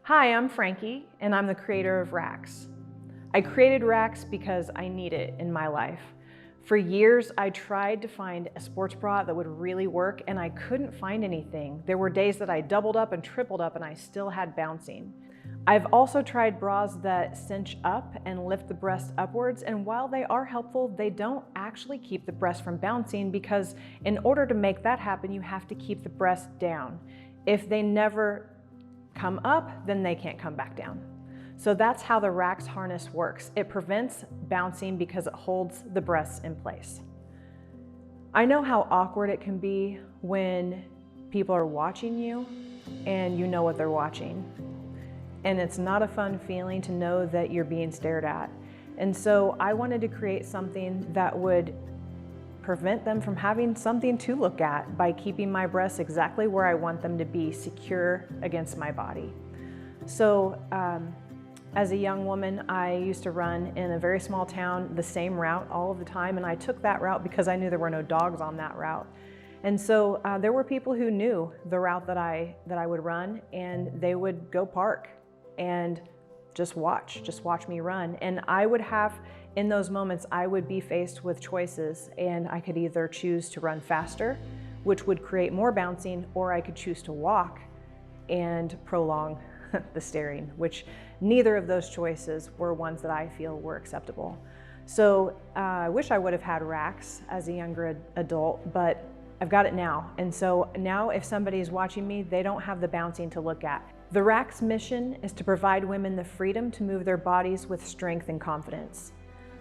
Hi, I'm Frankie, and I'm the creator of Wrax. I created Wrax because I need it in my life. For years, I tried to find a sports bra that would really work, and I couldn't find anything. There were days that I doubled up and tripled up, and I still had bouncing. I've also tried bras that cinch up and lift the breast upwards, and while they are helpful, they don't actually keep the breast from bouncing, because in order to make that happen, you have to keep the breast down. If they never come up, then they can't come back down. So that's how the Wrax harness works. It prevents bouncing because it holds the breasts in place. I know how awkward it can be when people are watching you and you know what they're watching. And it's not a fun feeling to know that you're being stared at. And so I wanted to create something that would prevent them from having something to look at by keeping my breasts exactly where I want them to be, secure against my body. So as a young woman, I used to run in a very small town, the same route all of the time, and I took that route because I knew there were no dogs on that route. And so there were people who knew the route that I would run, and they would go park and just watch me run. And I would have, in those moments, I would be faced with choices, and I could either choose to run faster, which would create more bouncing, or I could choose to walk and prolong the staring, which neither of those choices were ones that I feel were acceptable. So I wish I would have had Wrax as a younger adult, but I've got it now. And so now if somebody's watching me, they don't have the bouncing to look at. The Wrax mission is to provide women the freedom to move their bodies with strength and confidence.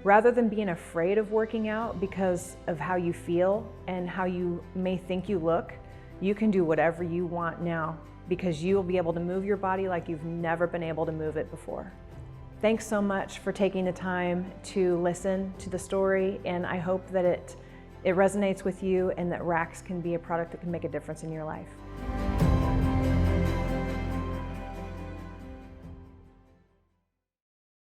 Rather than being afraid of working out because of how you feel and how you may think you look, you can do whatever you want now, because you'll be able to move your body like you've never been able to move it before. Thanks so much for taking the time to listen to the story, and I hope that it resonates with you and that Wrax can be a product that can make a difference in your life.